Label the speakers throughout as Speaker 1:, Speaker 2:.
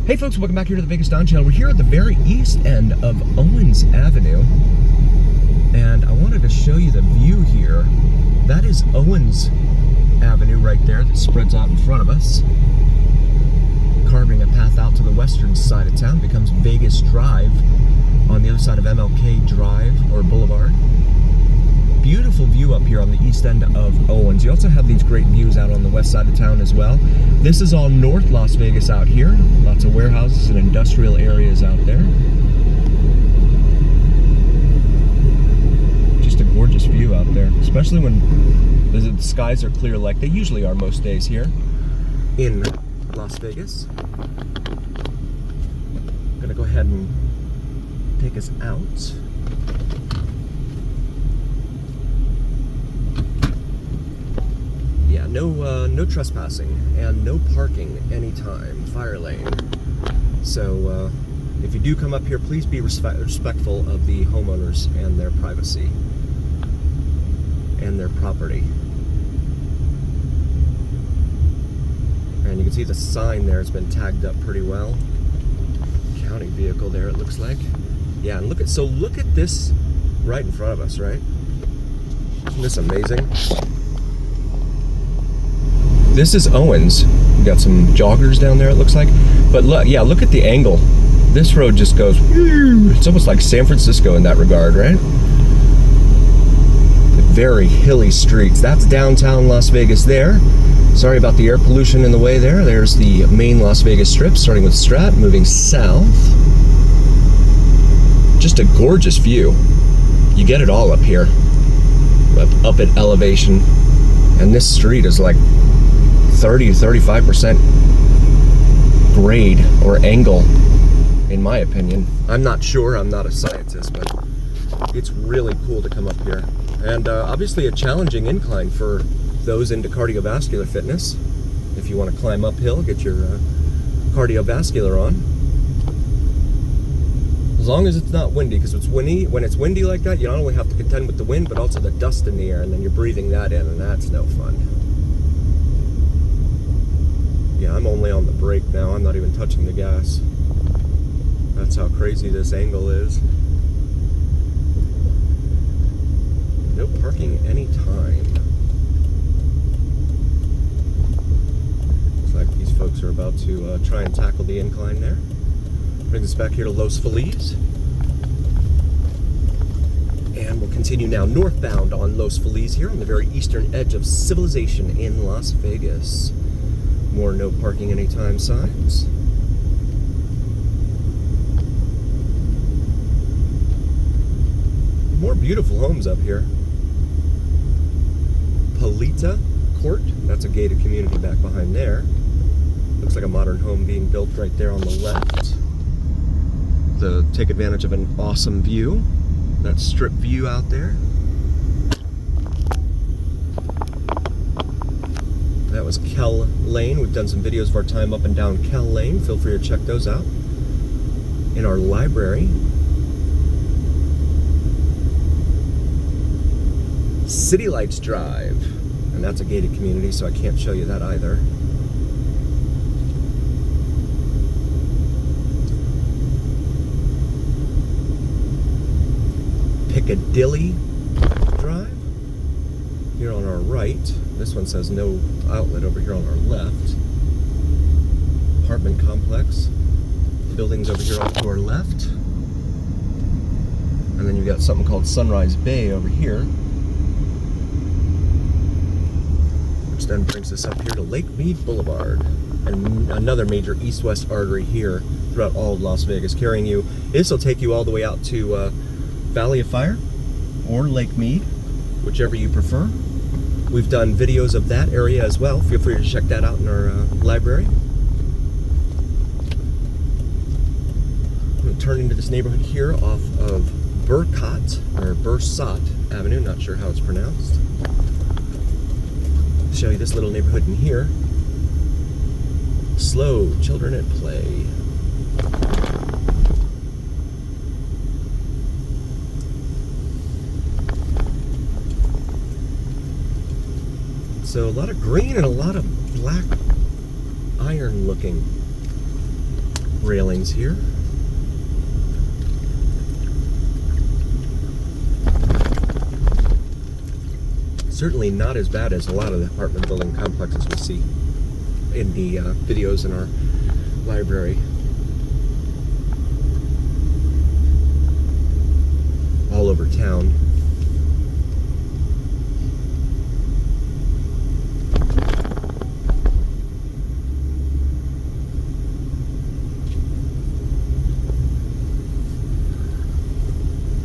Speaker 1: Hey folks, welcome back here to the Vegas Don channel. We're here at the very east end of Owens Avenue, and I wanted to show you the view here. That is Owens Avenue right there that spreads out in front of us, carving a path out to the western side of town. Becomes Vegas Drive on the other side of MLK Drive or Boulevard. Beautiful view up here on the east end of Owens. You also have these great views out on the west side of town as well. This is all North Las Vegas out here. Lots of warehouses and industrial areas out there. Just a gorgeous view out there, especially when the skies are clear like they usually are most days here in Las Vegas. I'm gonna go ahead and take us out. Yeah, no trespassing and no parking anytime, fire lane. So if you do come up here, please be respectful of the homeowners and their privacy and their property. And you can see the sign there has been tagged up pretty well. County vehicle there, it looks like. Yeah, and look at this right in front of us, right? Isn't this amazing? This is Owens. We got some joggers down there, it looks like. But look, yeah, look at the angle. This road just goes, it's almost like San Francisco in that regard, right? Very hilly streets. That's downtown Las Vegas there. Sorry about the air pollution in the way there. There's the main Las Vegas Strip, starting with Strat, moving south. Just a gorgeous view. You get it all up here, up at elevation. And this street is like 30 to 35% grade or angle, in my opinion. I'm not sure, I'm not a scientist, but it's really cool to come up here. And obviously a challenging incline for those into cardiovascular fitness. If you want to climb uphill, get your cardiovascular on. As long as it's not windy, because when it's windy like that, you not only have to contend with the wind, but also the dust in the air, and then you're breathing that in, and that's no fun. Yeah, I'm only on the brake now. I'm not even touching the gas. That's how crazy this angle is. No parking anytime. Looks like these folks are about to try and tackle the incline there. Brings us back here to Los Feliz. And we'll continue now northbound on Los Feliz here on the very eastern edge of civilization in Las Vegas. More no parking anytime signs. More beautiful homes up here. Palita Court, that's a gated community back behind there. Looks like a modern home being built right there on the left. To take advantage of an awesome view. That strip view out there. That was Kell Lane. We've done some videos of our time up and down Kell Lane. Feel free to check those out in our library. City Lights Drive. And that's a gated community, so I can't show you that either. Piccadilly Drive. Here on our right. This one says no outlet over here on our left. Apartment complex. Buildings over here off to our left. And then you've got something called Sunrise Bay over here. Which then brings us up here to Lake Mead Boulevard. And another major east-west artery here throughout all of Las Vegas, carrying you. This will take you all the way out to Valley of Fire or Lake Mead, whichever you prefer. We've done videos of that area as well. Feel free to check that out in our library. I'm going to turn into this neighborhood here off of Burcott, or Bursat Avenue, not sure how it's pronounced. Show you this little neighborhood in here. Slow children at play. So a lot of green and a lot of black iron looking railings here. Certainly not as bad as a lot of the apartment building complexes we see in the videos in our library. All over town.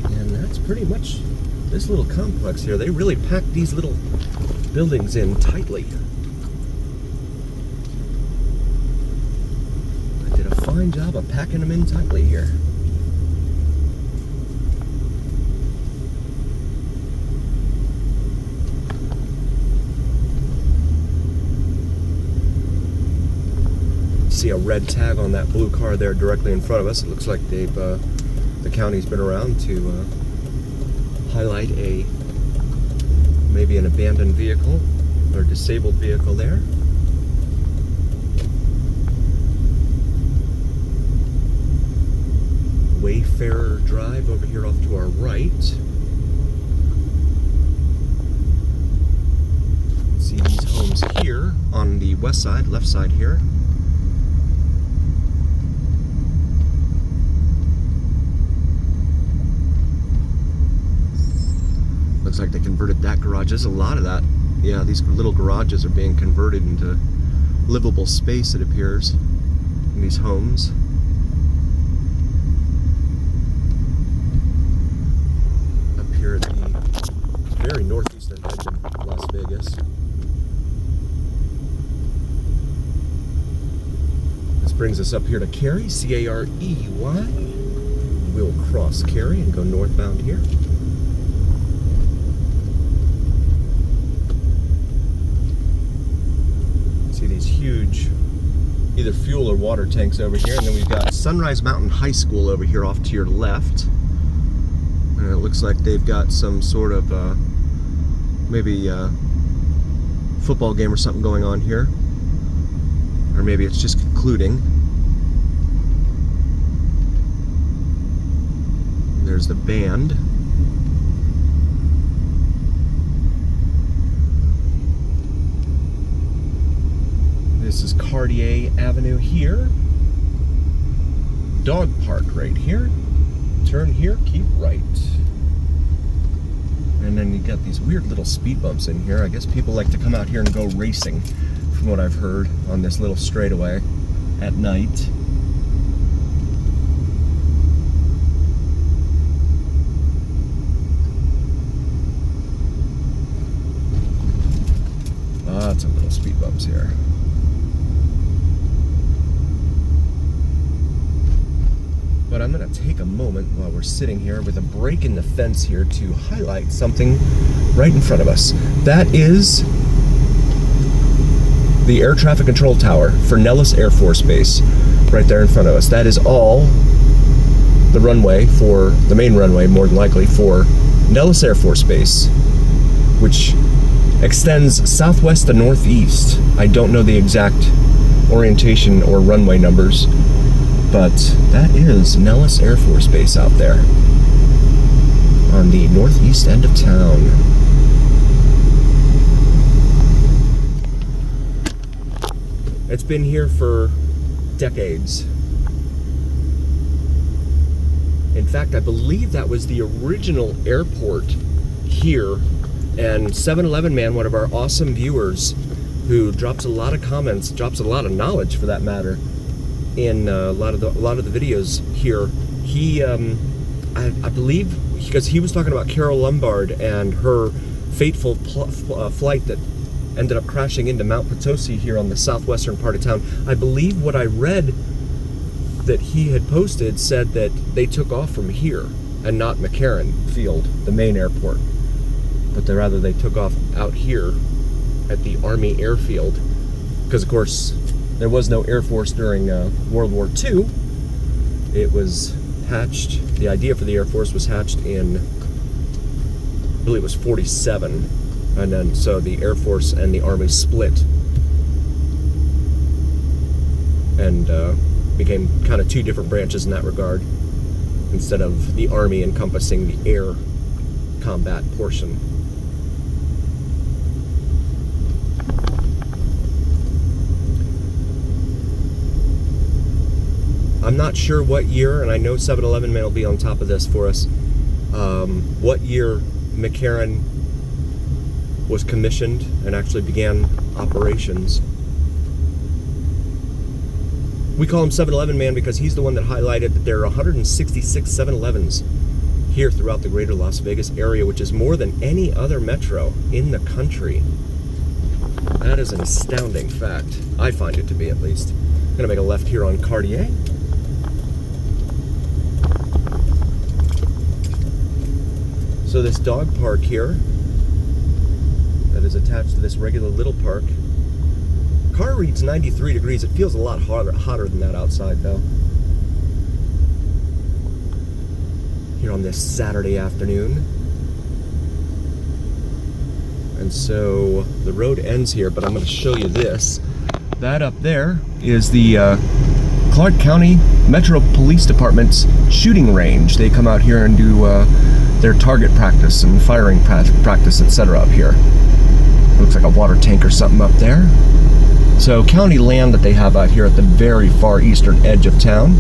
Speaker 1: And that's pretty much this little complex here. They really packed these little buildings in tightly. I did a fine job of packing them in tightly here. See a red tag on that blue car there directly in front of us. It looks like they've the county's been around to highlight maybe an abandoned vehicle or disabled vehicle there. Wayfarer Drive over here off to our right. See these homes here on the west side, left side here. Looks like they converted that garage. There's a lot of that. Yeah, these little garages are being converted into livable space, it appears, in these homes. Up here at the very northeastern edge of Las Vegas. This brings us up here to Carey, C-A-R-E-Y. We'll cross Carey and go northbound here. See these huge either fuel or water tanks over here, and then we've got Sunrise Mountain High School over here off to your left. And it looks like they've got some sort of maybe football game or something going on here, or maybe it's just concluding. There's the band. This is Cardier Avenue here. Dog park right here. Turn here, keep right. And then you got these weird little speed bumps in here. I guess people like to come out here and go racing, from what I've heard, on this little straightaway at night. Lots of little speed bumps here. But I'm going to take a moment while we're sitting here with a break in the fence here to highlight something right in front of us. That is the air traffic control tower for Nellis Air Force Base right there in front of us. That is all the runway for, the main runway more than likely, for Nellis Air Force Base, which extends southwest to northeast. I don't know the exact orientation or runway numbers, but that is Nellis Air Force Base out there on the northeast end of town. It's been here for decades. In fact, I believe that was the original airport here, and 7-Eleven Man, one of our awesome viewers who drops a lot of comments, drops a lot of knowledge for that matter, in a lot of the videos here. He, I believe, because he was talking about Carol Lombard and her fateful flight that ended up crashing into Mount Potosi here on the southwestern part of town. I believe what I read that he had posted said that they took off from here and not McCarran Field, the main airport, but rather they took off out here at the Army Airfield, because of course there was no Air Force during World War II. It was hatched, the idea for the Air Force was hatched in, I believe it was 47. And then, so the Air Force and the Army split. And became kind of two different branches in that regard, instead of the Army encompassing the air combat portion. I'm not sure what year, and I know 7-Eleven man will be on top of this for us, what year McCarran was commissioned and actually began operations. We call him 7-Eleven man because he's the one that highlighted that there are 166 7-Elevens here throughout the greater Las Vegas area, which is more than any other metro in the country. That is an astounding fact. I find it to be, at least. I'm gonna make a left here on Cardier. So this dog park here that is attached to this regular little park, car reads 93 degrees. It feels a lot hotter than that outside, though. Here on this Saturday afternoon. And so the road ends here, but I'm going to show you this. That up there is the Clark County Metro Police Department's shooting range. They come out here and do their target practice and firing practice, etc. up here. Looks like a water tank or something up there. So county land that they have out here at the very far eastern edge of town.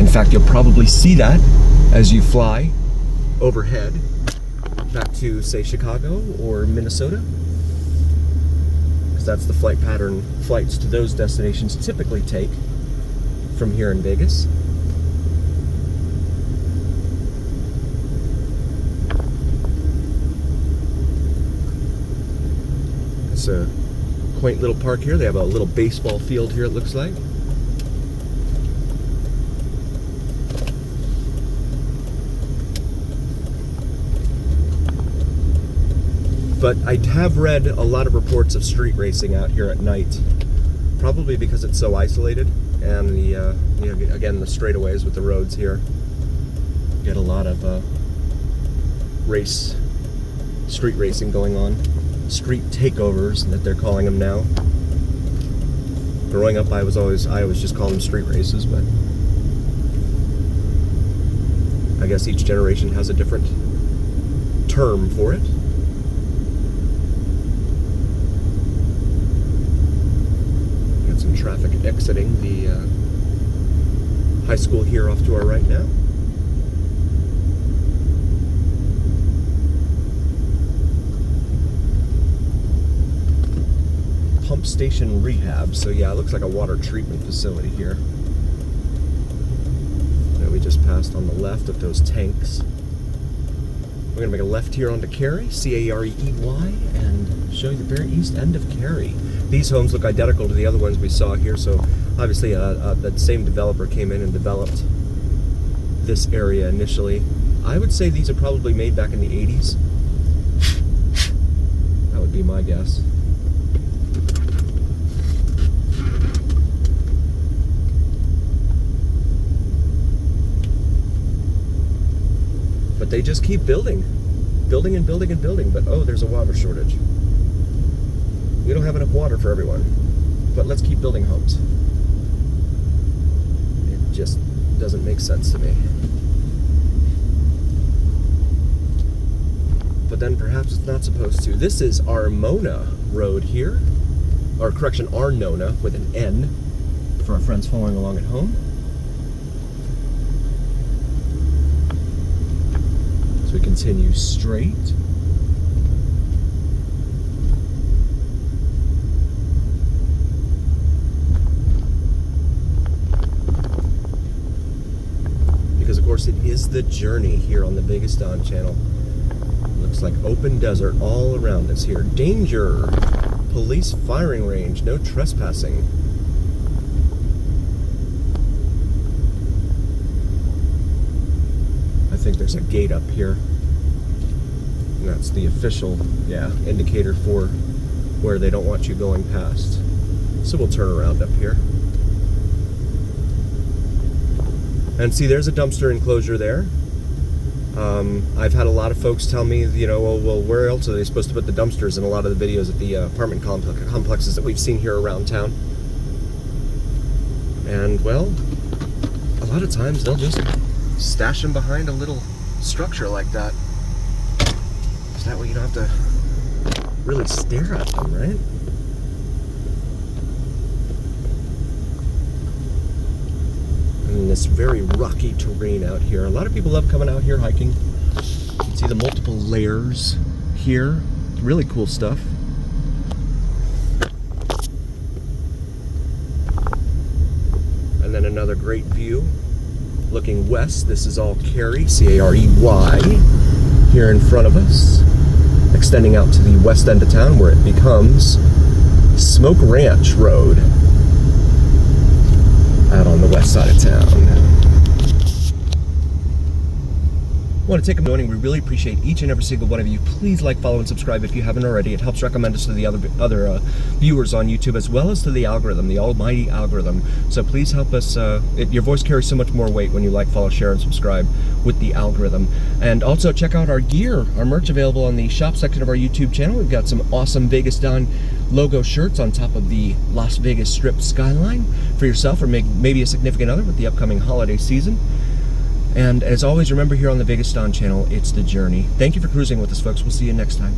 Speaker 1: In fact, you'll probably see that as you fly overhead back to, say, Chicago or Minnesota, because that's the flight pattern flights to those destinations typically take from here in Vegas. It's a quaint little park here. They have a little baseball field here, it looks like. But I have read a lot of reports of street racing out here at night, probably because it's so isolated, and the again, the straightaways with the roads here get a lot of street racing going on. Street takeovers that they're calling them now. Growing up, I always just called them street races, but I guess each generation has a different term for it. Got some traffic exiting the high school here off to our right now. Pump station rehab. So yeah, it looks like a water treatment facility here that we just passed on the left of those tanks. We're gonna make a left here onto Cary, C-A-R-E-Y, and show you the very east end of Cary. These homes look identical to the other ones we saw here, so obviously that same developer came in and developed this area initially. I would say these are probably made back in the 80s. That would be my guess. But they just keep building and building and building. But oh, there's a water shortage. We don't have enough water for everyone. But let's keep building homes. It just doesn't make sense to me. But then perhaps it's not supposed to. This is Armona Road here. Or correction, Arnona with an N for our friends following along at home. We continue straight. Because of course it is the journey here on the Vegas Dawn channel. Looks like open desert all around us here. Danger! Police firing range, no trespassing. I think there's a gate up here. And that's the official, indicator for where they don't want you going past. So we'll turn around up here. And see, there's a dumpster enclosure there. I've had a lot of folks tell me, well, where else are they supposed to put the dumpsters in a lot of the videos at the apartment complexes that we've seen here around town. And, well, lot of times they'll just stash them behind a little structure like that. So that way you don't have to really stare at them, right? And this very rocky terrain out here. A lot of people love coming out here hiking. You can see the multiple layers here. Really cool stuff. And then another great view looking west. This is all Carey, C-A-R-E-Y, here in front of us, extending out to the west end of town where it becomes Smoke Ranch Road out on the west side of town. I want to take a moment. We really appreciate each and every single one of you. Please like, follow, and subscribe if you haven't already. It helps recommend us to the other viewers on YouTube, as well as to the algorithm, the almighty algorithm. So please help us. Your voice carries so much more weight when you like, follow, share, and subscribe with the algorithm. And also check out our gear, our merch available on the shop section of our YouTube channel. We've got some awesome Vegas Don logo shirts on top of the Las Vegas Strip skyline for yourself or maybe a significant other with the upcoming holiday season. And as always, remember, here on the Vegas Don channel, it's the journey. Thank you for cruising with us, folks. We'll see you next time.